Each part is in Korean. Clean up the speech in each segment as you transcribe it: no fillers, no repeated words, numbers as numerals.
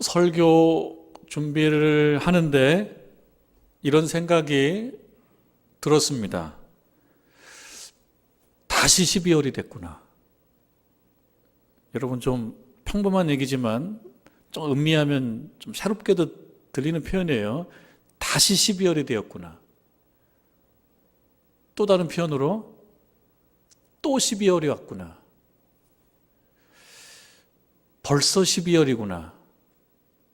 설교 준비를 하는데 이런 생각이 들었습니다. 다시 12월이 됐구나. 여러분, 좀 평범한 얘기지만 좀 음미하면 좀 새롭게도 들리는 표현이에요. 다시 12월이 되었구나. 또 다른 표현으로 또 12월이 왔구나. 벌써 12월이구나.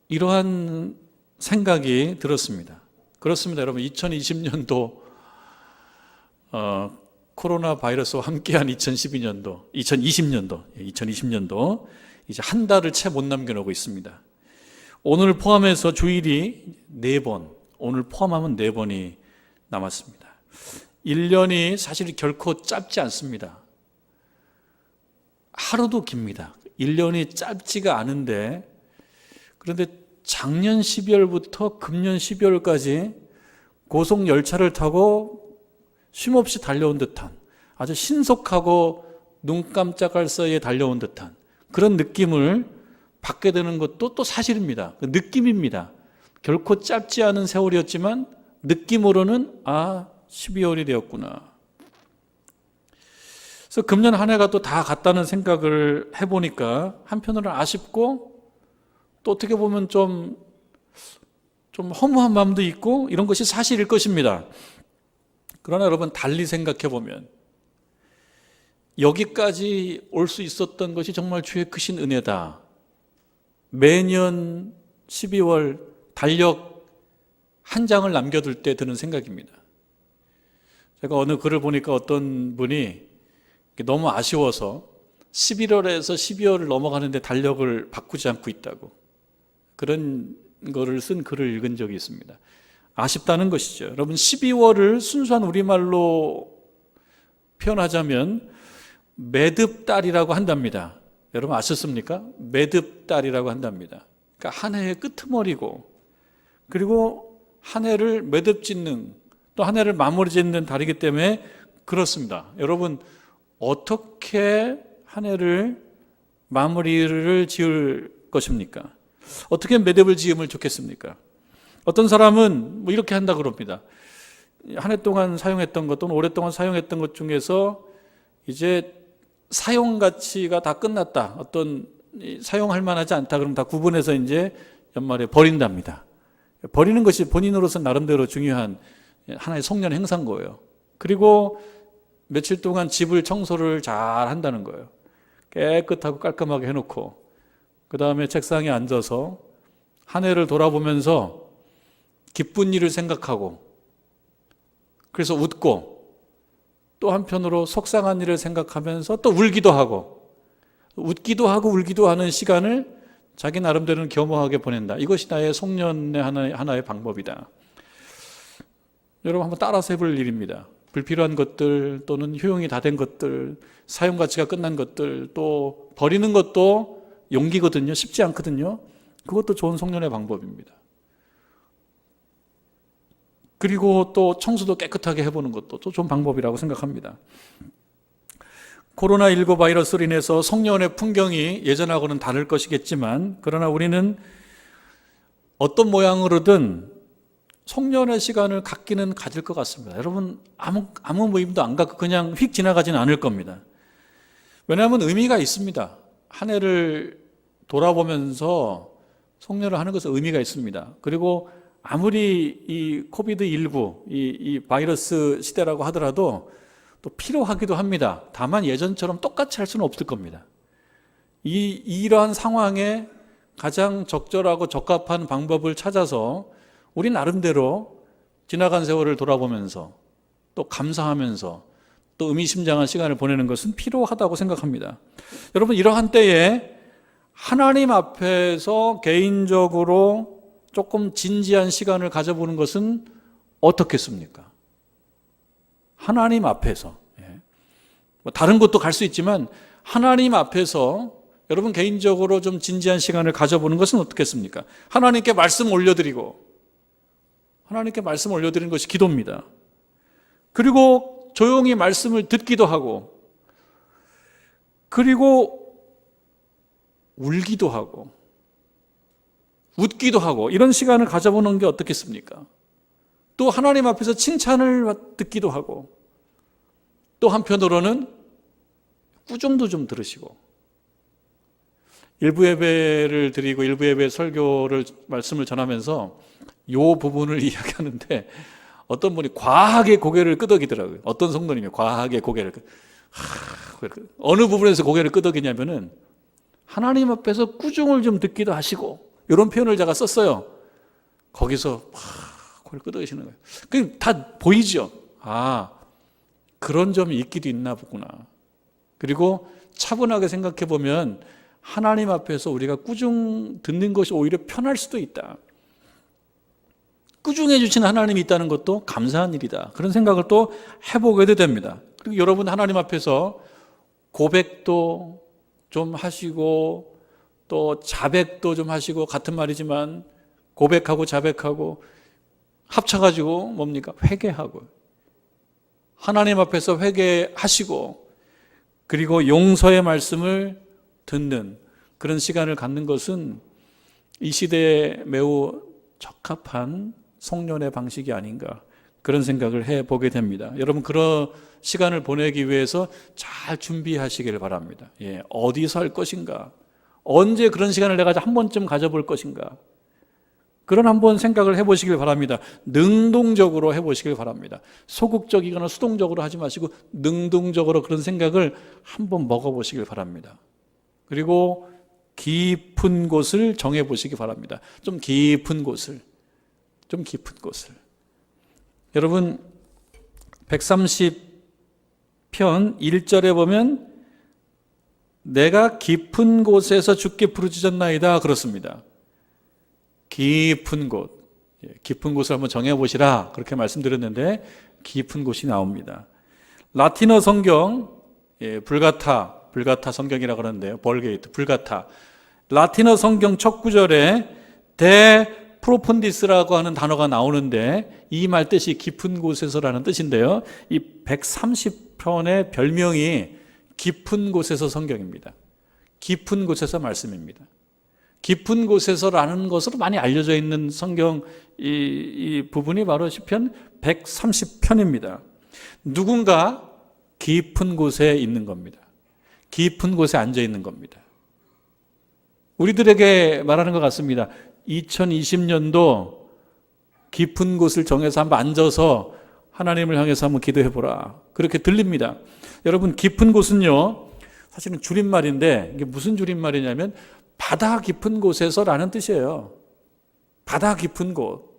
이러한 생각이 들었습니다. 그렇습니다, 여러분. 2020년도 코로나 바이러스와 함께한 2020년도 이제 한 달을 채 못 남겨놓고 있습니다. 오늘 포함해서 주일이 4번, 오늘 포함하면 4번이 남았습니다. 1년이 사실 결코 짧지 않습니다. 하루도 깁니다. 1년이 짧지가 않은데, 그런데 작년 12월부터 금년 12월까지 고속 열차를 타고 쉼없이 달려온 듯한, 아주 신속하고 눈 깜짝할 사이에 달려온 듯한 그런 느낌을 받게 되는 것도 또 사실입니다. 그 느낌입니다. 결코 짧지 않은 세월이었지만 느낌으로는 12월이 되었구나. 그래서 금년 한 해가 또 다 갔다는 생각을 해보니까 한편으로는 아쉽고, 또 어떻게 보면 좀 허무한 마음도 있고, 이런 것이 사실일 것입니다. 그러나 여러분, 달리 생각해 보면 여기까지 올 수 있었던 것이 정말 주의 크신 은혜다. 매년 12월 달력 한 장을 남겨둘 때 드는 생각입니다. 제가 어느 글을 보니까 어떤 분이 너무 아쉬워서 11월에서 12월을 넘어가는데 달력을 바꾸지 않고 있다고, 그런 거를 쓴 글을 읽은 적이 있습니다. 아쉽다는 것이죠. 여러분, 12월을 순수한 우리말로 표현하자면 매듭달이라고 한답니다. 여러분 아셨습니까? 매듭달이라고 한답니다. 그러니까 한 해의 끄트머리고, 그리고 한 해를 매듭 짓는, 또 한 해를 마무리 짓는 달이기 때문에 그렇습니다. 여러분, 어떻게 한 해를 마무리를 지을 것입니까? 어떻게 매듭을 지으면 좋겠습니까? 어떤 사람은 뭐 이렇게 한다 그럽니다. 한 해 동안 사용했던 것 또는 오랫동안 사용했던 것 중에서 이제 사용 가치가 다 끝났다, 어떤 사용할 만하지 않다, 그러면 다 구분해서 이제 연말에 버린답니다. 버리는 것이 본인으로서 나름대로 중요한 하나의 송년 행사인 거예요. 그리고 며칠 동안 집을 청소를 잘 한다는 거예요. 깨끗하고 깔끔하게 해놓고, 그 다음에 책상에 앉아서 한 해를 돌아보면서 기쁜 일을 생각하고, 그래서 웃고, 또 한편으로 속상한 일을 생각하면서 또 울기도 하고, 웃기도 하고 울기도 하는 시간을 자기 나름대로는 겸허하게 보낸다. 이것이 나의 송년의 하나의 방법이다. 여러분, 한번 따라서 해볼 일입니다. 불필요한 것들, 또는 효용이 다 된 것들, 사용 가치가 끝난 것들, 또 버리는 것도 용기거든요. 쉽지 않거든요. 그것도 좋은 송년의 방법입니다. 그리고 또 청소도 깨끗하게 해보는 것도 또 좋은 방법이라고 생각합니다. 코로나19 바이러스로 인해서 송년의 풍경이 예전하고는 다를 것이겠지만, 그러나 우리는 어떤 모양으로든 송년의 시간을 갖기는 가질 것 같습니다. 여러분, 아무 모임도 안 갖고 그냥 휙 지나가지는 않을 겁니다. 왜냐하면 의미가 있습니다. 한 해를 돌아보면서 송년을 하는 것은 의미가 있습니다. 그리고 아무리 이 코비드19, 이 바이러스 시대라고 하더라도 또 필요하기도 합니다. 다만 예전처럼 똑같이 할 수는 없을 겁니다. 이러한 상황에 가장 적절하고 적합한 방법을 찾아서 우리 나름대로 지나간 세월을 돌아보면서 또 감사하면서 또 의미심장한 시간을 보내는 것은 필요하다고 생각합니다. 여러분, 이러한 때에 하나님 앞에서 개인적으로 조금 진지한 시간을 가져보는 것은 어떻겠습니까? 하나님 앞에서, 다른 곳도 갈 수 있지만 하나님 앞에서 여러분 개인적으로 좀 진지한 시간을 가져보는 것은 어떻겠습니까? 하나님께 말씀 올려드리고, 하나님께 말씀 올려드리는 것이 기도입니다. 그리고 조용히 말씀을 듣기도 하고, 그리고 울기도 하고, 웃기도 하고 이런 시간을 가져보는 게 어떻겠습니까? 또 하나님 앞에서 칭찬을 듣기도 하고 또 한편으로는 꾸중도 좀 들으시고 일부 예배를 드리고 일부 예배 설교를 말씀을 전하면서 이 부분을 이야기하는데 어떤 분이 과하게 고개를 끄덕이더라고요. 어떤 성도님이 과하게 고개를 어느 부분에서 고개를 끄덕이냐면은 하나님 앞에서 꾸중을 좀 듣기도 하시고 이런 표현을 제가 썼어요. 거기서 고개를 끄덕이시는 거예요. 그냥 다 보이죠. 아, 그런 점이 있기도 있나 보구나. 그리고 차분하게 생각해 보면 하나님 앞에서 우리가 꾸중 듣는 것이 오히려 편할 수도 있다. 꾸중해 주시는 하나님이 있다는 것도 감사한 일이다. 그런 생각을 또 해보게 됩니다. 그리고 여러분 하나님 앞에서 고백도 좀 하시고 또 자백도 좀 하시고 같은 말이지만 고백하고 자백하고 합쳐가지고 뭡니까? 회개하고 하나님 앞에서 회개하시고 그리고 용서의 말씀을 듣는 그런 시간을 갖는 것은 이 시대에 매우 적합한 송년회 방식이 아닌가 그런 생각을 해보게 됩니다. 여러분 그런 시간을 보내기 위해서 잘 준비하시길 바랍니다. 예, 어디서 할 것인가? 언제 그런 시간을 내가 한 번쯤 가져볼 것인가? 그런 한번 생각을 해보시길 바랍니다. 능동적으로 해보시길 바랍니다. 소극적이거나 수동적으로 하지 마시고 능동적으로 그런 생각을 한번 먹어보시길 바랍니다. 그리고 깊은 곳을 정해보시기 바랍니다. 좀 깊은 곳을. 여러분 130편 1절에 보면 내가 깊은 곳에서 주께 부르짖었나이다 그렇습니다. 깊은 곳, 깊은 곳을 한번 정해보시라 그렇게 말씀드렸는데 깊은 곳이 나옵니다. 라틴어 성경 불가타 성경이라고 그러는데요. 벌게이트, 불가타. 라틴어 성경 첫 구절에 데 프로푼디스라고 하는 단어가 나오는데 이 말 뜻이 깊은 곳에서라는 뜻인데요. 이 130편의 별명이 깊은 곳에서 성경입니다. 깊은 곳에서 말씀입니다. 깊은 곳에서라는 것으로 많이 알려져 있는 성경 이 부분이 바로 시편 130편입니다. 누군가 깊은 곳에 있는 겁니다. 깊은 곳에 앉아 있는 겁니다. 우리들에게 말하는 것 같습니다. 2020년도 깊은 곳을 정해서 한번 앉아서 하나님을 향해서 한번 기도해 보라. 그렇게 들립니다. 여러분 깊은 곳은요 사실은 줄임말인데 이게 무슨 줄임말이냐면 바다 깊은 곳에서라는 뜻이에요. 바다 깊은 곳.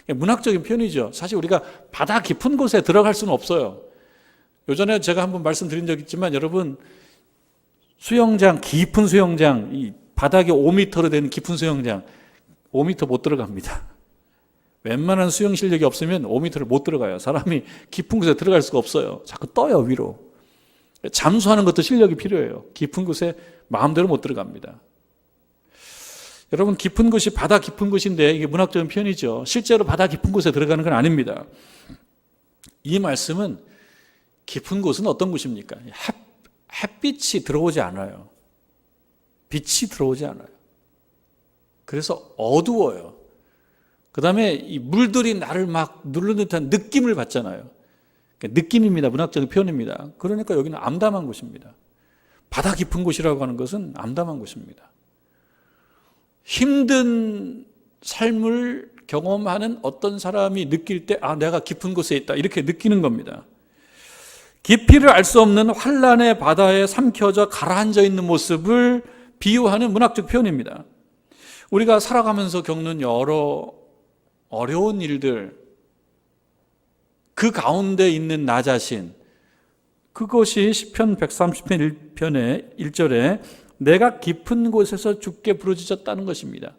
문학적인 표현이죠. 사실 우리가 바다 깊은 곳에 들어갈 수는 없어요. 요전에 제가 한번 말씀드린 적 있지만 여러분 수영장, 깊은 수영장, 이 바닥이 5m로 되는 깊은 수영장 5m 못 들어갑니다. 웬만한 수영 실력이 없으면 5m를 못 들어가요. 사람이 깊은 곳에 들어갈 수가 없어요. 자꾸 떠요 위로. 잠수하는 것도 실력이 필요해요. 깊은 곳에 마음대로 못 들어갑니다. 여러분 깊은 곳이 바다 깊은 곳인데 이게 문학적인 표현이죠. 실제로 바다 깊은 곳에 들어가는 건 아닙니다. 이 말씀은 깊은 곳은 어떤 곳입니까? 햇빛이 들어오지 않아요. 빛이 들어오지 않아요. 그래서 어두워요. 그 다음에 이 물들이 나를 막 누르는 듯한 느낌을 받잖아요. 느낌입니다. 문학적인 표현입니다. 그러니까 여기는 암담한 곳입니다. 바다 깊은 곳이라고 하는 것은 암담한 곳입니다. 힘든 삶을 경험하는 어떤 사람이 느낄 때 내가 깊은 곳에 있다 이렇게 느끼는 겁니다. 깊이를 알 수 없는 환란의 바다에 삼켜져 가라앉아 있는 모습을 비유하는 문학적 표현입니다. 우리가 살아가면서 겪는 여러 어려운 일들, 그 가운데 있는 나 자신, 그것이 시편 130편 1편의 1절에 내가 깊은 곳에서 주께 부르짖었다는 것입니다.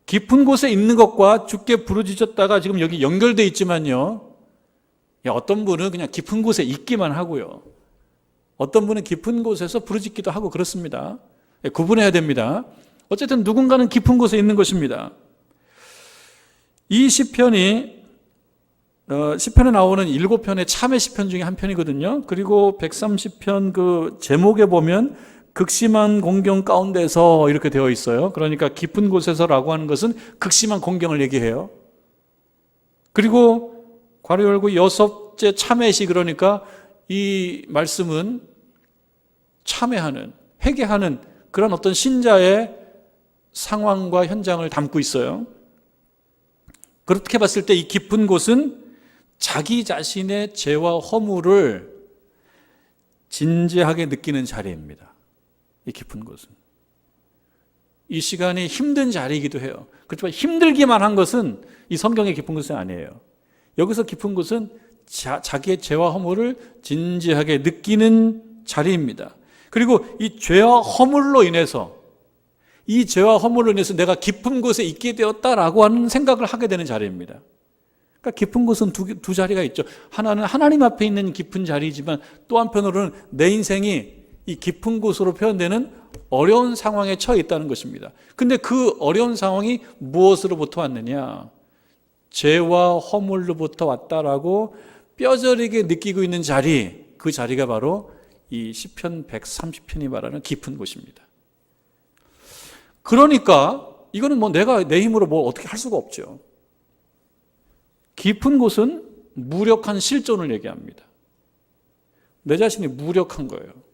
깊은 곳에 있는 것과 주께 부르짖었다가 지금 여기 연결되어 있지만요, 어떤 분은 그냥 깊은 곳에 있기만 하고요, 어떤 분은 깊은 곳에서 부르짖기도 하고 그렇습니다. 구분해야 됩니다. 어쨌든 누군가는 깊은 곳에 있는 것입니다. 이 시편이 시편에 나오는 7편의 참회 시편 중에 한 편이거든요. 그리고 130편 그 제목에 보면 극심한 공경 가운데서 이렇게 되어 있어요. 그러니까 깊은 곳에서라고 하는 것은 극심한 공경을 얘기해요. 그리고 괄호 열고 여섯째 참회시, 그러니까 이 말씀은 참회하는, 회개하는 그런 어떤 신자의 상황과 현장을 담고 있어요. 그렇게 봤을 때 이 깊은 곳은 자기 자신의 죄와 허물을 진지하게 느끼는 자리입니다. 이 깊은 곳은. 이 시간이 힘든 자리이기도 해요. 그렇지만 힘들기만 한 것은 이 성경의 깊은 곳은 아니에요. 여기서 깊은 곳은 자기의 죄와 허물을 진지하게 느끼는 자리입니다. 그리고 이 죄와 허물로 인해서, 이 죄와 허물로 인해서 내가 깊은 곳에 있게 되었다라고 하는 생각을 하게 되는 자리입니다. 그러니까 깊은 곳은 두 자리가 있죠. 하나는 하나님 앞에 있는 깊은 자리이지만 또 한편으로는 내 인생이 이 깊은 곳으로 표현되는 어려운 상황에 처해 있다는 것입니다. 근데 그 어려운 상황이 무엇으로부터 왔느냐? 죄와 허물로부터 왔다라고 뼈저리게 느끼고 있는 자리, 그 자리가 바로 이 시편 130편이 말하는 깊은 곳입니다. 그러니까 이거는 뭐 내가 내 힘으로 뭐 어떻게 할 수가 없죠. 깊은 곳은 무력한 실존을 얘기합니다. 내 자신이 무력한 거예요.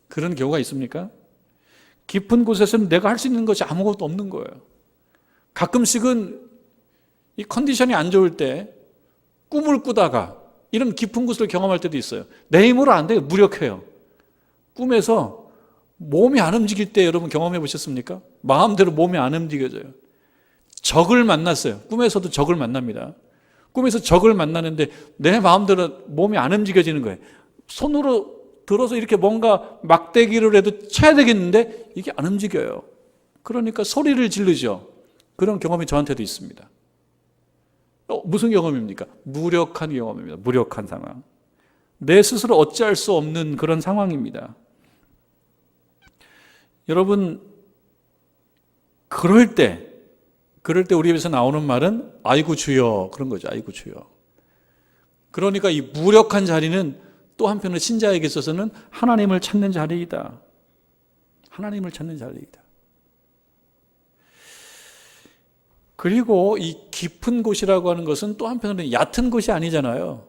그런 경우가 있습니까? 깊은 곳에서는 내가 할 수 있는 것이 아무것도 없는 거예요. 가끔씩은 이 컨디션이 안 좋을 때 꿈을 꾸다가 이런 깊은 곳을 경험할 때도 있어요. 내 힘으로 안 돼요. 무력해요. 꿈에서 몸이 안 움직일 때 여러분 경험해 보셨습니까? 마음대로 몸이 안 움직여져요. 적을 만났어요. 꿈에서도 적을 만납니다. 꿈에서 적을 만나는데 내 마음대로 몸이 안 움직여지는 거예요. 손으로 들어서 이렇게 뭔가 막대기를 해도 쳐야 되겠는데 이게 안 움직여요. 그러니까 소리를 지르죠. 그런 경험이 저한테도 있습니다. 무슨 경험입니까? 무력한 경험입니다. 무력한 상황. 내 스스로 어찌할 수 없는 그런 상황입니다. 여러분, 그럴 때 우리 입에서 나오는 말은 아이고 주여, 그런 거죠. 아이고 주여. 그러니까 이 무력한 자리는 또 한편으로 신자에게 있어서는 하나님을 찾는 자리이다. 하나님을 찾는 자리이다. 그리고 이 깊은 곳이라고 하는 것은 또 한편으로는 얕은 곳이 아니잖아요.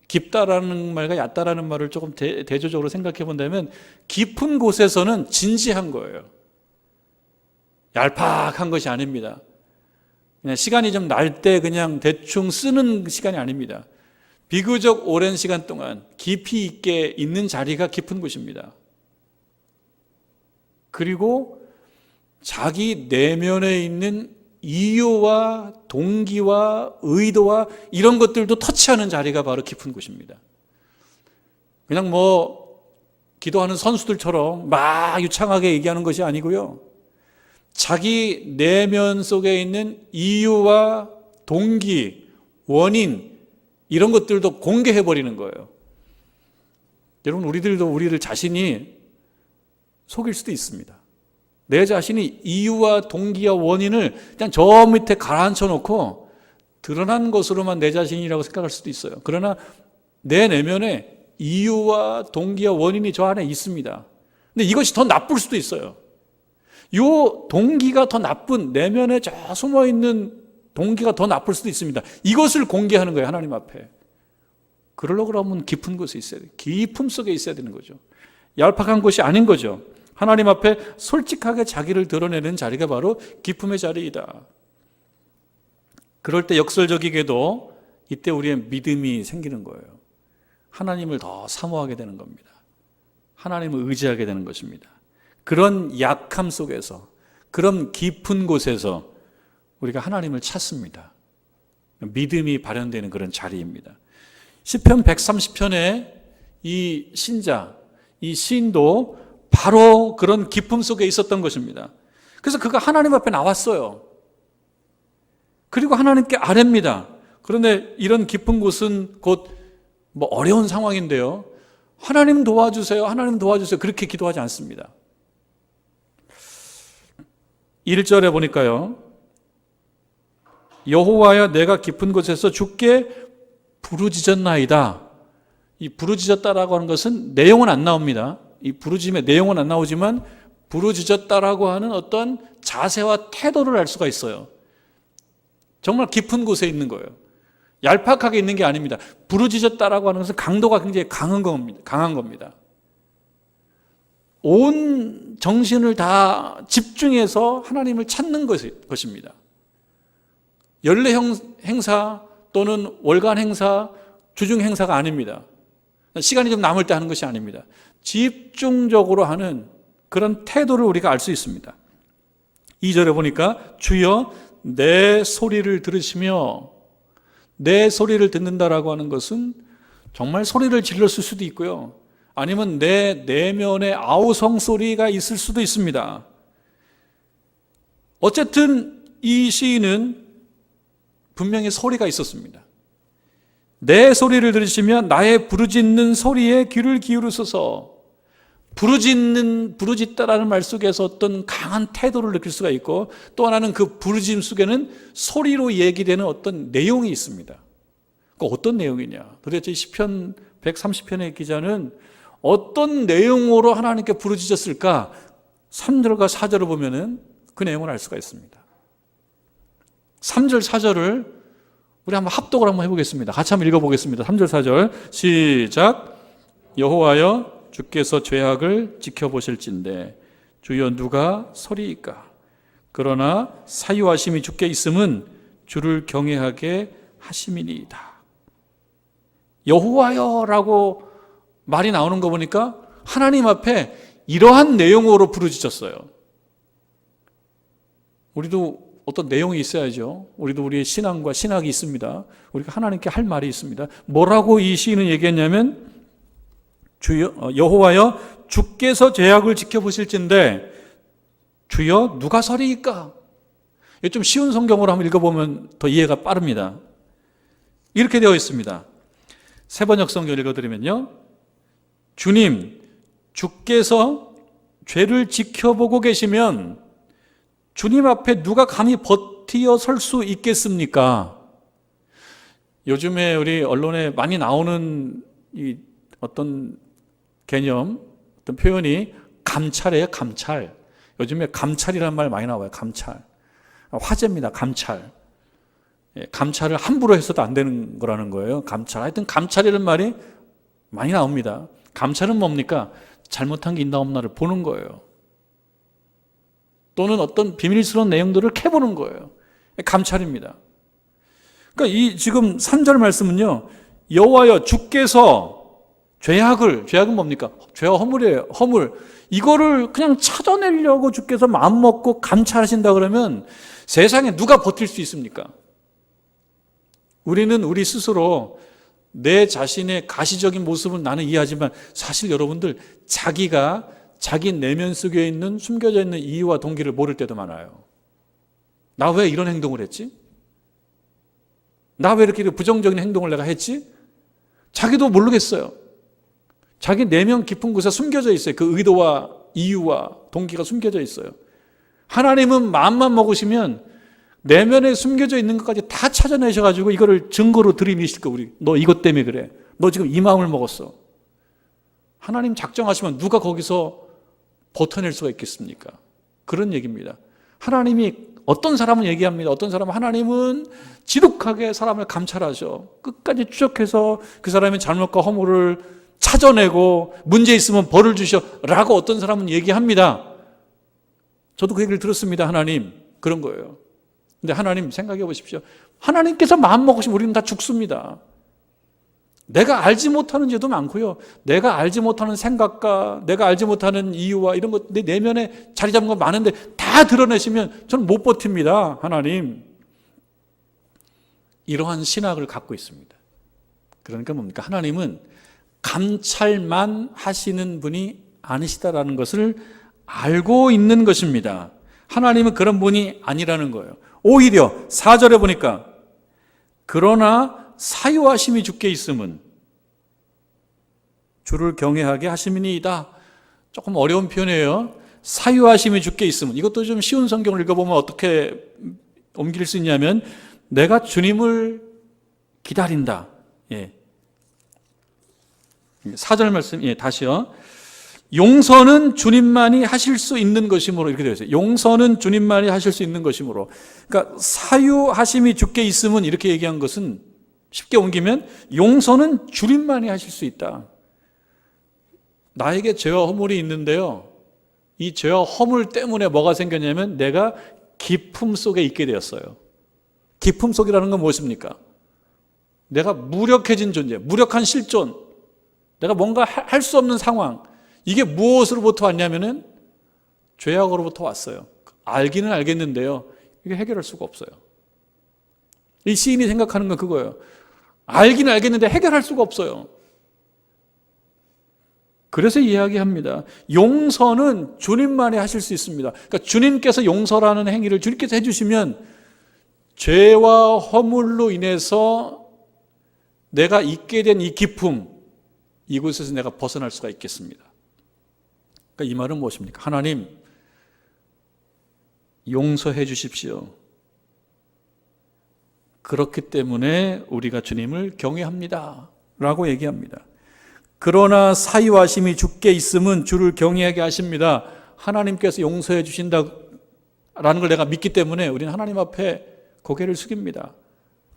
깊다라는 말과 얕다라는 말을 조금 대조적으로 생각해 본다면 깊은 곳에서는 진지한 거예요. 얄팍한 것이 아닙니다. 그냥 시간이 좀 날 때 그냥 대충 쓰는 시간이 아닙니다. 비교적 오랜 시간 동안 깊이 있게 있는 자리가 깊은 곳입니다. 그리고 자기 내면에 있는 이유와 동기와 의도와 이런 것들도 터치하는 자리가 바로 깊은 곳입니다. 그냥 뭐 기도하는 선수들처럼 막 유창하게 얘기하는 것이 아니고요. 자기 내면 속에 있는 이유와 동기, 원인 이런 것들도 공개해버리는 거예요. 여러분, 우리들도 우리를 자신이 속일 수도 있습니다. 내 자신이 이유와 동기와 원인을 그냥 저 밑에 가라앉혀 놓고 드러난 것으로만 내 자신이라고 생각할 수도 있어요. 그러나 내 내면에 이유와 동기와 원인이 저 안에 있습니다. 근데 이것이 더 나쁠 수도 있어요. 이 동기가 더 나쁜, 내면에 저 숨어있는 동기가 더 나쁠 수도 있습니다. 이것을 공개하는 거예요, 하나님 앞에. 그러려고 하면 깊은 곳에 있어야 돼요. 깊음 속에 있어야 되는 거죠. 얄팍한 곳이 아닌 거죠. 하나님 앞에 솔직하게 자기를 드러내는 자리가 바로 기쁨의 자리이다. 그럴 때 역설적이게도 이때 우리의 믿음이 생기는 거예요. 하나님을 더 사모하게 되는 겁니다. 하나님을 의지하게 되는 것입니다. 그런 약함 속에서, 그런 깊은 곳에서 우리가 하나님을 찾습니다. 믿음이 발현되는 그런 자리입니다. 시편 130편의 이 신자, 이 시인도 바로 그런 깊음 속에 있었던 것입니다. 그래서 그가 하나님 앞에 나왔어요. 그리고 하나님께 아뢰입니다. 그런데 이런 깊은 곳은 곧 뭐 어려운 상황인데요. 하나님 도와주세요. 하나님 도와주세요. 그렇게 기도하지 않습니다. 1절에 보니까요. 여호와여 내가 깊은 곳에서 주께 부르짖었나이다. 이 부르짖었다라고 하는 것은 내용은 안 나옵니다. 이 부르짖음의 내용은 안 나오지만 부르짖었다라고 하는 어떤 자세와 태도를 알 수가 있어요. 정말 깊은 곳에 있는 거예요. 얄팍하게 있는 게 아닙니다. 부르짖었다라고 하는 것은 강도가 굉장히 강한 겁니다. 온 정신을 다 집중해서 하나님을 찾는 것입니다. 연례 행사 또는 월간 행사, 주중 행사가 아닙니다. 시간이 좀 남을 때 하는 것이 아닙니다. 집중적으로 하는 그런 태도를 우리가 알 수 있습니다. 2절에 보니까 주여 내 소리를 들으시며, 내 소리를 듣는다라고 하는 것은 정말 소리를 질렀을 수도 있고요. 아니면 내 내면에 아우성 소리가 있을 수도 있습니다. 어쨌든 이 시인은 분명히 소리가 있었습니다. 내 소리를 들으시면 나의 부르짖는 소리에 귀를 기울이소서. 부르짖다라는 말 속에서 어떤 강한 태도를 느낄 수가 있고, 또 하나는 그 부르짖음 속에는 소리로 얘기되는 어떤 내용이 있습니다. 그 어떤 내용이냐? 도대체 시편 130편의 기자는 어떤 내용으로 하나님께 부르짖었을까? 3절과 4절을 보면은 그 내용을 알 수가 있습니다. 3절, 4절을 우리 한번 합독을 한번 해보겠습니다. 같이 한번 읽어보겠습니다. 3절, 4절 시작. 여호와여 주께서 죄악을 지켜보실진대 주여 누가 서리이까? 그러나 사유하심이 주께 있음은 주를 경외하게 하심이니이다. 여호와여라고 말이 나오는 거 보니까 하나님 앞에 이러한 내용으로 부르짖었어요. 우리도 어떤 내용이 있어야죠. 우리도 우리의 신앙과 신학이 있습니다. 우리가 하나님께 할 말이 있습니다. 뭐라고 이 시인은 얘기했냐면 주여 여호와여 주께서 죄악을 지켜보실진대 주여 누가 서리이까? 이게 좀 쉬운 성경으로 한번 읽어보면 더 이해가 빠릅니다. 이렇게 되어 있습니다. 세번역 성경 읽어드리면요, 주님 주께서 죄를 지켜보고 계시면 주님 앞에 누가 감히 버티어 설 수 있겠습니까? 요즘에 우리 언론에 많이 나오는 이 어떤 개념, 어떤 표현이 감찰이에요. 감찰. 요즘에 감찰이라는 말 많이 나와요. 감찰. 화제입니다. 감찰. 감찰을 함부로 해서도 안 되는 거라는 거예요. 감찰. 하여튼 감찰이라는 말이 많이 나옵니다. 감찰은 뭡니까? 잘못한 게 있나 없나를 보는 거예요. 또는 어떤 비밀스러운 내용들을 캐보는 거예요. 감찰입니다. 그러니까 이 지금 3절 말씀은요, 여호와여 주께서 죄악은 뭡니까? 죄와 허물이에요. 허물. 이거를 그냥 찾아내려고 주께서 마음먹고 감찰하신다 그러면 세상에 누가 버틸 수 있습니까? 우리는 우리 스스로 내 자신의 가시적인 모습은 나는 이해하지만 사실 여러분들 자기가 자기 내면 속에 있는 숨겨져 있는 이유와 동기를 모를 때도 많아요. 나 왜 이런 행동을 했지? 나 왜 이렇게 부정적인 행동을 내가 했지? 자기도 모르겠어요. 자기 내면 깊은 곳에 숨겨져 있어요. 그 의도와 이유와 동기가 숨겨져 있어요. 하나님은 마음만 먹으시면 내면에 숨겨져 있는 것까지 다 찾아내셔가지고 이거를 증거로 들이미실 거예요. 우리 너 이것 때문에 그래. 너 지금 이 마음을 먹었어. 하나님 작정하시면 누가 거기서 버텨낼 수가 있겠습니까? 그런 얘기입니다. 하나님이 어떤 사람은 얘기합니다. 어떤 사람은 하나님은 지독하게 사람을 감찰하셔. 끝까지 추적해서 그 사람의 잘못과 허물을 찾아내고 문제 있으면 벌을 주셔 라고 어떤 사람은 얘기합니다. 저도 그 얘기를 들었습니다. 하나님 그런 거예요. 근데 하나님 생각해 보십시오. 하나님께서 마음먹으시면 우리는 다 죽습니다. 내가 알지 못하는 죄도 많고요. 내가 알지 못하는 생각과 내가 알지 못하는 이유와 이런 것 내 내면에 자리 잡은 거 많은데 다 드러내시면 저는 못 버팁니다. 하나님. 이러한 신학을 갖고 있습니다. 그러니까 뭡니까? 하나님은 감찰만 하시는 분이 아니시다라는 것을 알고 있는 것입니다. 하나님은 그런 분이 아니라는 거예요. 오히려 4절에 보니까 그러나 사유하심이 주께 있음은 주를 경외하게 하심이니이다. 조금 어려운 표현이에요. 사유하심이 주께 있음은, 이것도 좀 쉬운 성경을 읽어보면 어떻게 옮길 수 있냐면 내가 주님을 기다린다. 예. 4절 말씀, 예, 다시요. 용서는 주님만이 하실 수 있는 것이므로 이렇게 되어 있어요. 용서는 주님만이 하실 수 있는 것이므로. 그러니까 사유하심이 주께 있음은 이렇게 얘기한 것은 쉽게 옮기면 용서는 주님만이 하실 수 있다. 나에게 죄와 허물이 있는데요. 이 죄와 허물 때문에 뭐가 생겼냐면 내가 기품 속에 있게 되었어요. 기품 속이라는 건 무엇입니까? 내가 무력해진 존재, 무력한 실존, 내가 뭔가 할 수 없는 상황. 이게 무엇으로부터 왔냐면은 죄악으로부터 왔어요. 알기는 알겠는데요. 이게 해결할 수가 없어요. 이 시인이 생각하는 건 그거예요. 알기는 알겠는데 해결할 수가 없어요. 그래서 이야기합니다. 용서는 주님만이 하실 수 있습니다. 그러니까 주님께서 용서라는 행위를 주님께서 해주시면 죄와 허물로 인해서 내가 있게 된 이 기품, 이곳에서 내가 벗어날 수가 있겠습니다. 그러니까 이 말은 무엇입니까? 하나님, 용서해 주십시오. 그렇기 때문에 우리가 주님을 경외합니다. 라고 얘기합니다. 그러나 사유하심이 주께 있음은 주를 경외하게 하십니다. 하나님께서 용서해 주신다라는 걸 내가 믿기 때문에 우리는 하나님 앞에 고개를 숙입니다.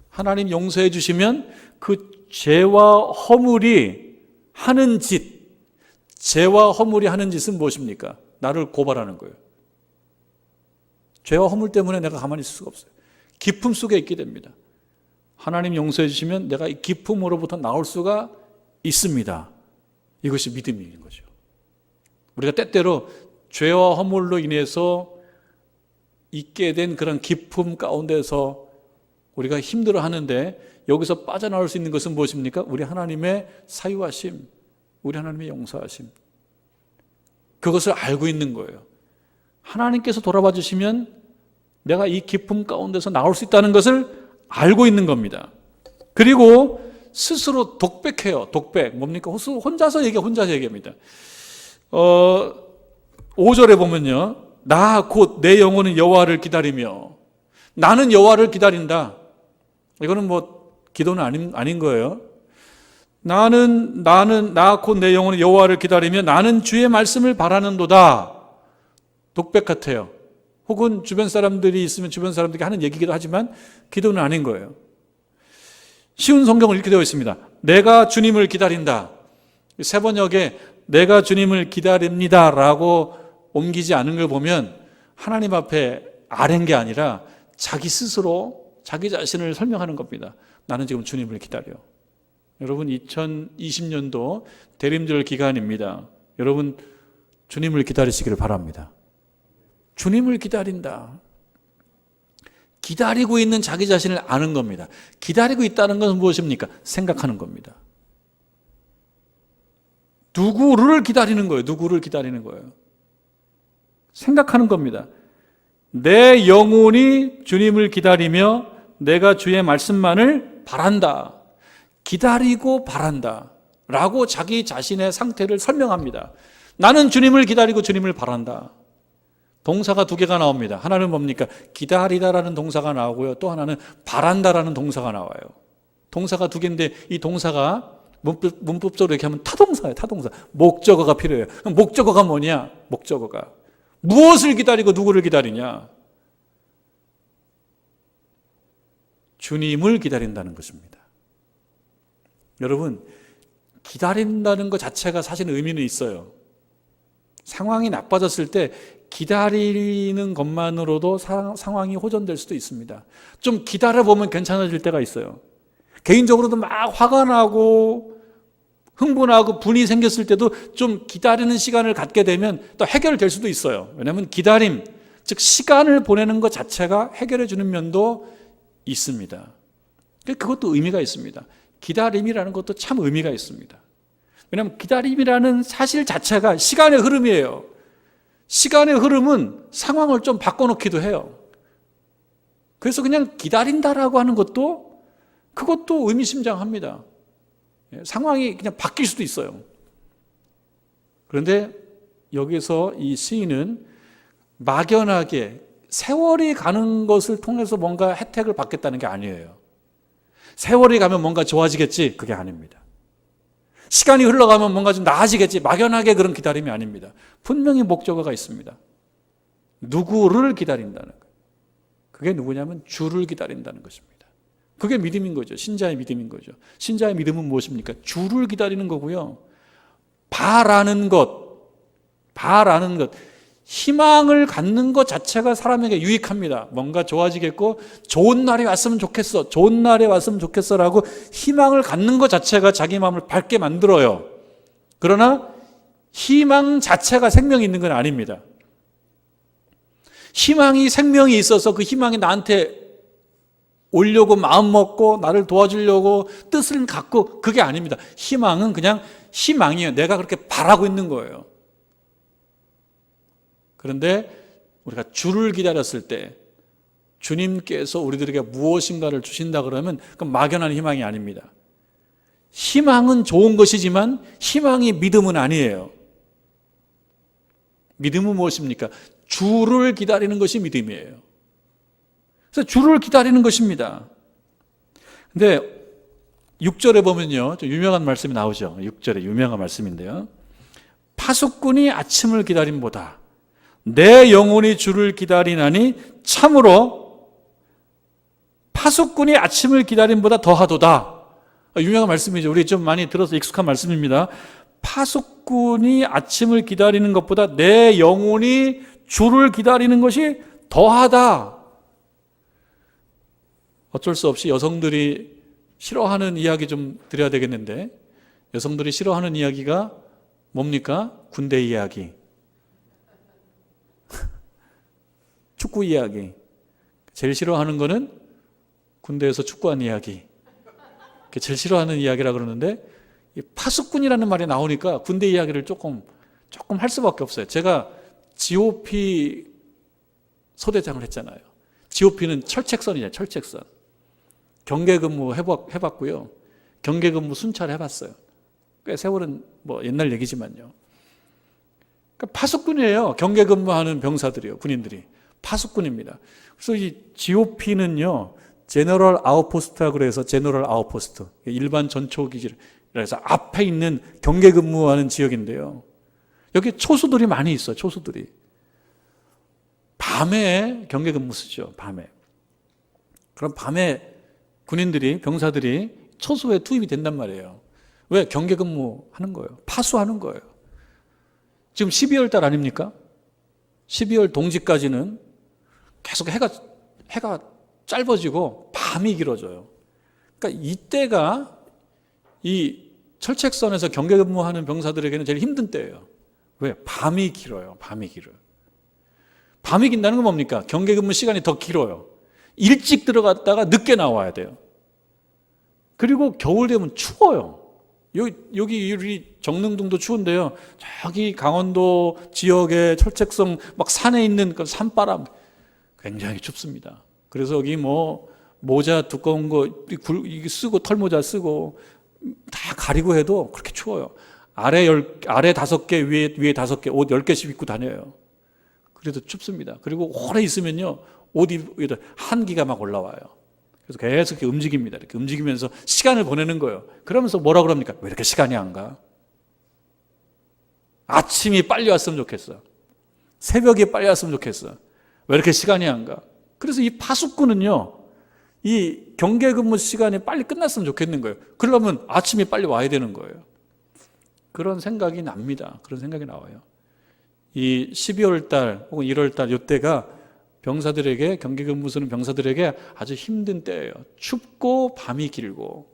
하나님 용서해 주시면 그 죄와 허물이 하는 짓, 죄와 허물이 하는 짓은 무엇입니까? 나를 고발하는 거예요. 죄와 허물 때문에 내가 가만히 있을 수가 없어요. 기품 속에 있게 됩니다. 하나님 용서해 주시면 내가 이 기품으로부터 나올 수가 있습니다. 이것이 믿음인 거죠. 우리가 때때로 죄와 허물로 인해서 있게 된 그런 기품 가운데서 우리가 힘들어 하는데 여기서 빠져나올 수 있는 것은 무엇입니까? 우리 하나님의 사유하심, 우리 하나님의 용서하심. 그것을 알고 있는 거예요. 하나님께서 돌아봐 주시면 내가 이 기품 가운데서 나올 수 있다는 것을 알고 있는 겁니다. 그리고 스스로 독백해요. 독백. 뭡니까? 혼자서 얘기합니다. 5절에 보면요. 나 곧 내 영혼은 여호와를 기다리며 나는 여호와를 기다린다. 이거는 기도는 아닌 거예요. 나 곧 내 영혼은 여호와를 기다리며 나는 주의 말씀을 바라는도다. 독백 같아요. 혹은 주변 사람들이 있으면 주변 사람들이 하는 얘기기도 하지만 기도는 아닌 거예요. 쉬운 성경은 이렇게 되어 있습니다. 내가 주님을 기다린다. 세 번역에 내가 주님을 기다립니다 라고 옮기지 않은 걸 보면 하나님 앞에 아랜 게 아니라 자기 스스로 자기 자신을 설명하는 겁니다. 나는 지금 주님을 기다려. 여러분 2020년도 대림절 기간입니다. 여러분 주님을 기다리시기를 바랍니다. 주님을 기다린다. 기다리고 있는 자기 자신을 아는 겁니다. 기다리고 있다는 것은 무엇입니까? 생각하는 겁니다. 누구를 기다리는 거예요? 누구를 기다리는 거예요? 생각하는 겁니다. 내 영혼이 주님을 기다리며 내가 주의 말씀만을 바란다. 기다리고 바란다. 라고 자기 자신의 상태를 설명합니다. 나는 주님을 기다리고 주님을 바란다. 동사가 두 개가 나옵니다. 하나는 뭡니까? 기다리다라는 동사가 나오고요. 또 하나는 바란다라는 동사가 나와요. 동사가 두 개인데 이 동사가 문법적으로 이렇게 하면 타동사예요. 타동사. 목적어가 필요해요. 그럼 목적어가 뭐냐? 목적어가 무엇을 기다리고 누구를 기다리냐? 주님을 기다린다는 것입니다. 여러분, 기다린다는 것 자체가 사실 의미는 있어요. 상황이 나빠졌을 때 기다리는 것만으로도 상황이 호전될 수도 있습니다. 좀 기다려보면 괜찮아질 때가 있어요. 개인적으로도 막 화가 나고 흥분하고 분이 생겼을 때도 좀 기다리는 시간을 갖게 되면 또 해결될 수도 있어요. 왜냐하면 기다림, 즉 시간을 보내는 것 자체가 해결해 주는 면도 있습니다. 그것도 의미가 있습니다. 기다림이라는 것도 참 의미가 있습니다. 왜냐하면 기다림이라는 사실 자체가 시간의 흐름이에요. 시간의 흐름은 상황을 좀 바꿔놓기도 해요. 그래서 그냥 기다린다라고 하는 것도 그것도 의미심장합니다. 상황이 그냥 바뀔 수도 있어요. 그런데 여기서 이 시인은 막연하게 세월이 가는 것을 통해서 뭔가 혜택을 받겠다는 게 아니에요. 세월이 가면 뭔가 좋아지겠지? 그게 아닙니다. 시간이 흘러가면 뭔가 좀 나아지겠지, 막연하게 그런 기다림이 아닙니다. 분명히 목적어가 있습니다. 누구를 기다린다는 거예요. 그게 누구냐면 주를 기다린다는 것입니다. 그게 믿음인 거죠. 신자의 믿음인 거죠. 신자의 믿음은 무엇입니까? 주를 기다리는 거고요. 바라는 것, 희망을 갖는 것 자체가 사람에게 유익합니다. 뭔가 좋아지겠고 좋은 날이 왔으면 좋겠어, 좋은 날이 왔으면 좋겠어라고 희망을 갖는 것 자체가 자기 마음을 밝게 만들어요. 그러나 희망 자체가 생명이 있는 건 아닙니다. 희망이 생명이 있어서 그 희망이 나한테 오려고 마음 먹고 나를 도와주려고 뜻을 갖고, 그게 아닙니다. 희망은 그냥 희망이에요. 내가 그렇게 바라고 있는 거예요. 그런데 우리가 주를 기다렸을 때 주님께서 우리들에게 무엇인가를 주신다 그러면 그건 막연한 희망이 아닙니다. 희망은 좋은 것이지만 희망이 믿음은 아니에요. 믿음은 무엇입니까? 주를 기다리는 것이 믿음이에요. 그래서 주를 기다리는 것입니다. 근데 6절에 보면요, 좀 유명한 말씀이 나오죠. 6절에 유명한 말씀인데요. 파수꾼이 아침을 기다림보다 내 영혼이 주를 기다리나니 참으로 파수꾼이 아침을 기다림보다 더하도다. 유명한 말씀이죠. 우리 좀 많이 들어서 익숙한 말씀입니다. 파수꾼이 아침을 기다리는 것보다 내 영혼이 주를 기다리는 것이 더하다. 어쩔 수 없이 여성들이 싫어하는 이야기 좀 드려야 되겠는데, 여성들이 싫어하는 이야기가 뭡니까? 군대 이야기, 축구 이야기. 제일 싫어하는 거는 군대에서 축구한 이야기. 제일 싫어하는 이야기라 그러는데, 이 파수꾼이라는 말이 나오니까 군대 이야기를 조금 할 수밖에 없어요. 제가 GOP 소대장을 했잖아요. GOP는 철책선이잖아요. 철책선. 경계근무 해봤고요. 경계근무 순찰 해봤어요. 꽤 세월은 뭐 옛날 얘기지만요. 그러니까 파수꾼이에요. 경계근무하는 병사들이요. 군인들이. 파수꾼입니다. 그래서 이 GOP는요, 제너럴 아웃포스트라고 해서 제너럴 아웃포스트, 일반 전초기지라 해서 앞에 있는 경계근무하는 지역인데요. 여기 초수들이 많이 있어요. 초수들이. 밤에 경계근무 쓰죠. 밤에. 그럼 밤에 군인들이, 병사들이 초소에 투입이 된단 말이에요. 왜? 경계근무 하는 거예요. 파수하는 거예요. 지금 12월 달 아닙니까? 12월 동지까지는 계속 해가 짧아지고 밤이 길어져요. 그러니까 이때가 이 철책선에서 경계근무하는 병사들에게는 제일 힘든 때예요. 왜? 밤이 길어요. 밤이 길어요. 밤이 긴다는 건 뭡니까? 경계근무 시간이 더 길어요. 일찍 들어갔다가 늦게 나와야 돼요. 그리고 겨울 되면 추워요. 여기 우리 정릉동도 추운데요. 저기 강원도 지역의 철책성 막 산에 있는 그 산바람 굉장히 춥습니다. 그래서 여기 뭐 모자 두꺼운 거 쓰고, 털모자 쓰고 다 가리고 해도 그렇게 추워요. 아래 5개, 위에 5개, 옷 10개씩 입고 다녀요. 그래도 춥습니다. 그리고 오래 있으면요, 옷 위에다 한기가 막 올라와요. 그래서 계속 이렇게 움직입니다. 이렇게 움직이면서 시간을 보내는 거예요. 그러면서 뭐라 그럽니까? 왜 이렇게 시간이 안 가? 아침이 빨리 왔으면 좋겠어. 새벽에 빨리 왔으면 좋겠어. 왜 이렇게 시간이 안 가? 그래서 이 파수꾼은요, 이 경계근무 시간이 빨리 끝났으면 좋겠는 거예요. 그러려면 아침이 빨리 와야 되는 거예요. 그런 생각이 납니다. 그런 생각이 나와요. 이 12월 달 혹은 1월 달 이때가 병사들에게, 경계근무 쓰는 병사들에게 아주 힘든 때예요. 춥고 밤이 길고.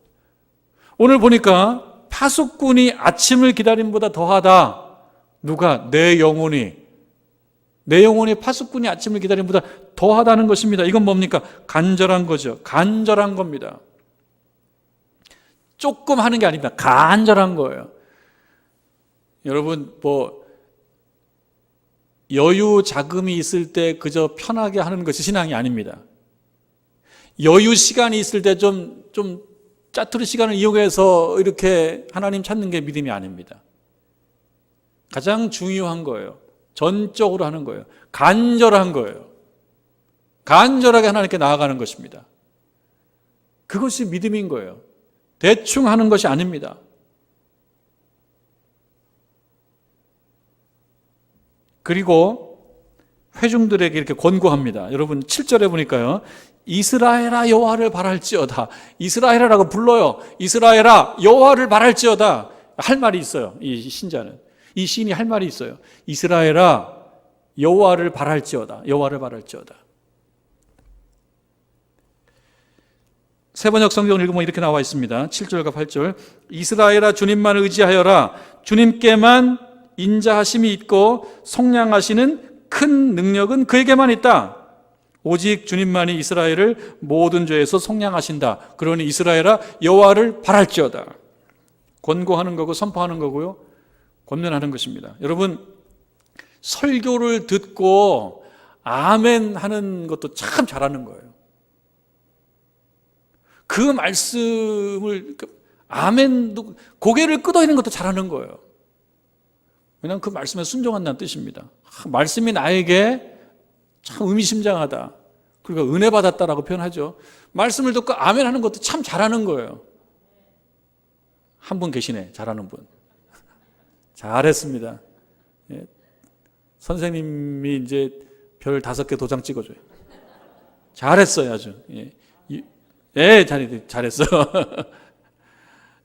오늘 보니까 파수꾼이 아침을 기다림보다 더하다. 누가? 내 영혼이 파수꾼이 아침을 기다림보다 더하다는 것입니다. 이건 뭡니까? 간절한 거죠. 간절한 겁니다. 조금 하는 게 아닙니다. 간절한 거예요. 여러분, 여유 자금이 있을 때 그저 편하게 하는 것이 신앙이 아닙니다. 여유 시간이 있을 때 좀 짜투리 시간을 이용해서 이렇게 하나님 찾는 게 믿음이 아닙니다. 가장 중요한 거예요. 전적으로 하는 거예요. 간절한 거예요. 간절하게 하나님께 나아가는 것입니다. 그것이 믿음인 거예요. 대충 하는 것이 아닙니다. 그리고 회중들에게 이렇게 권고합니다. 여러분 7절에 보니까요, 이스라엘아 여호와를 바랄지어다. 이스라엘아라고 불러요. 이스라엘아 여호와를 바랄지어다. 할 말이 있어요. 이 신자는, 이 시인이 할 말이 있어요. 이스라엘아 여호와를 바랄지어다. 여호와를 바랄지어다. 세번역 성경을 읽으면 이렇게 나와 있습니다. 7절과 8절. 이스라엘아 주님만 의지하여라. 주님께만 인자하심이 있고 속량하시는 큰 능력은 그에게만 있다. 오직 주님만이 이스라엘을 모든 죄에서 속량하신다. 그러니 이스라엘아 여호와를 바랄지어다. 권고하는 거고 선포하는 거고요, 권면하는 것입니다. 여러분, 설교를 듣고 아멘 하는 것도 참 잘하는 거예요. 그 말씀을, 아멘도, 고개를 끄덕이는 것도 잘하는 거예요. 왜냐하면 그 말씀에 순종한다는 뜻입니다. 말씀이 나에게 참 의미심장하다, 그리고 은혜 받았다라고 표현하죠. 말씀을 듣고 아멘 하는 것도 참 잘하는 거예요. 한 분 계시네, 잘하는 분. 잘했습니다. 예. 선생님이 이제 별 5개 도장 찍어줘요. 잘했어요, 아주. 예. 예, 잘했어.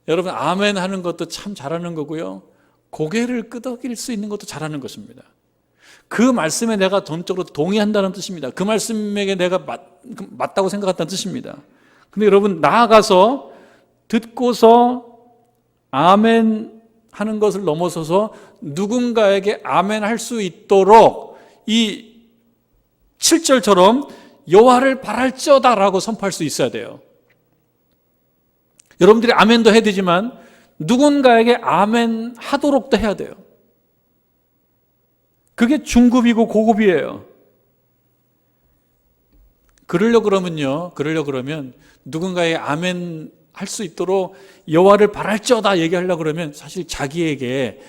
여러분, 아멘 하는 것도 참 잘하는 거고요, 고개를 끄덕일 수 있는 것도 잘하는 것입니다. 그 말씀에 내가 전적으로 동의한다는 뜻입니다. 그 말씀에게 내가 맞다고 생각한다는 뜻입니다. 근데 여러분, 나아가서 듣고서 아멘 하는 것을 넘어서서 누군가에게 아멘 할 수 있도록 이 7절처럼 여호와를 바랄지어다 라고 선포할 수 있어야 돼요. 여러분들이 아멘도 해야 되지만 누군가에게 아멘 하도록도 해야 돼요. 그게 중급이고 고급이에요. 그러려고 그러면 누군가에게 아멘 할 수 있도록 여호와를 바랄지어다 얘기하려고 그러면 사실 자기에게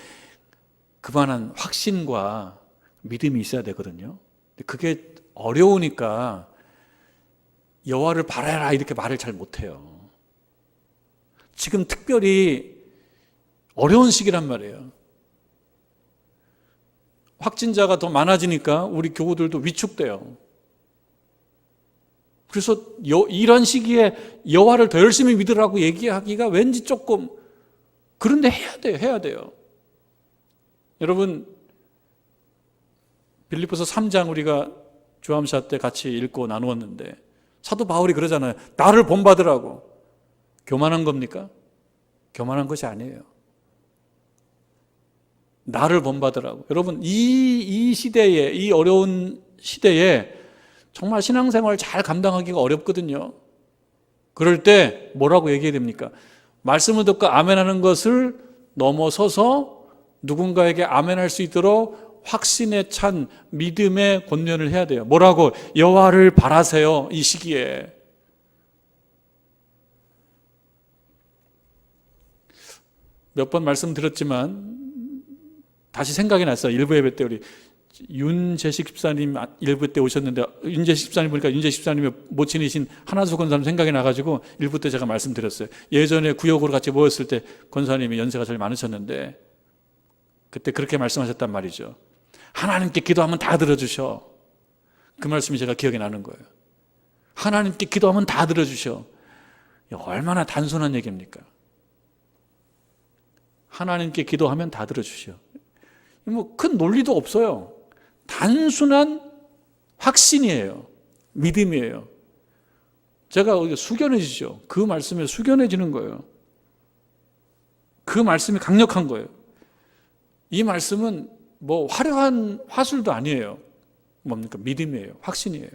그만한 확신과 믿음이 있어야 되거든요. 그게 어려우니까 여호와를 바라라 이렇게 말을 잘 못해요. 지금 특별히 어려운 시기란 말이에요. 확진자가 더 많아지니까 우리 교우들도 위축돼요. 그래서 이런 시기에 여호와를 더 열심히 믿으라고 얘기하기가 왠지 조금, 그런데 해야 돼요. 여러분, 빌립보서 3장 우리가 주암샤 때 같이 읽고 나누었는데 사도 바울이 그러잖아요. 나를 본받으라고. 교만한 겁니까? 교만한 것이 아니에요. 나를 본받으라고. 여러분, 이 시대에, 이 어려운 시대에 정말 신앙생활을 잘 감당하기가 어렵거든요. 그럴 때 뭐라고 얘기해야 됩니까? 말씀을 듣고 아멘하는 것을 넘어서서 누군가에게 아멘할 수 있도록 확신에 찬 믿음의 권면을 해야 돼요. 뭐라고? 여호와를 바라세요. 이 시기에. 몇 번 말씀드렸지만 다시 생각이 났어요. 일부 예배 때 우리 윤재식 집사님 일부 때 오셨는데, 윤재식 집사님 보니까 윤재식 집사님의 모친이신 하나수 권사님 생각이 나가지고 일부 때 제가 말씀드렸어요. 예전에 구역으로 같이 모였을 때 권사님이 연세가 제일 많으셨는데 그때 그렇게 말씀하셨단 말이죠. 하나님께 기도하면 다 들어주셔. 그 말씀이 제가 기억이 나는 거예요. 하나님께 기도하면 다 들어주셔. 얼마나 단순한 얘기입니까? 하나님께 기도하면 다 들어주셔. 뭐 큰 논리도 없어요. 단순한 확신이에요. 믿음이에요. 제가 숙연해지죠. 그 말씀에 숙연해지는 거예요. 그 말씀이 강력한 거예요. 이 말씀은 뭐 화려한 화술도 아니에요. 뭡니까? 믿음이에요. 확신이에요.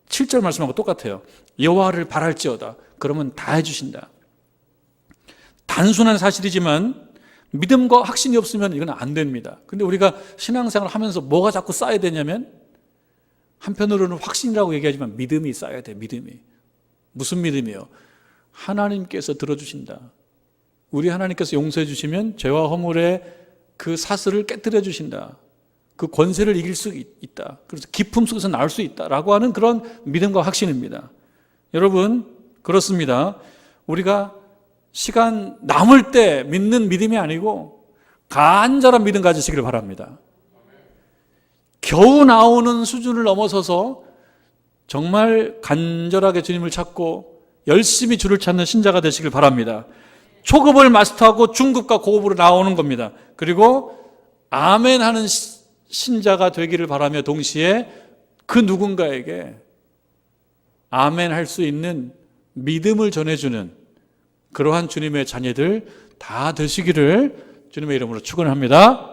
7절 말씀하고 똑같아요. 여호와를 바랄지어다. 그러면 다 해주신다. 단순한 사실이지만 믿음과 확신이 없으면 이건 안 됩니다. 근데 우리가 신앙생활을 하면서 뭐가 자꾸 쌓여야 되냐면, 한편으로는 확신이라고 얘기하지만 믿음이 쌓여야 돼. 믿음이. 무슨 믿음이요? 하나님께서 들어주신다. 우리 하나님께서 용서해 주시면 죄와 허물의 그 사슬을 깨뜨려 주신다. 그 권세를 이길 수 있다. 그래서 기품 속에서 나올 수 있다라고 하는 그런 믿음과 확신입니다. 여러분, 그렇습니다. 우리가 시간 남을 때 믿는 믿음이 아니고 간절한 믿음 가지시기를 바랍니다. 겨우 나오는 수준을 넘어서서 정말 간절하게 주님을 찾고 열심히 주를 찾는 신자가 되시길 바랍니다. 초급을 마스터하고 중급과 고급으로 나오는 겁니다. 그리고 아멘 하는 신자가 되기를 바라며 동시에 그 누군가에게 아멘 할 수 있는 믿음을 전해주는 그러한 주님의 자녀들 다 되시기를 주님의 이름으로 축원합니다.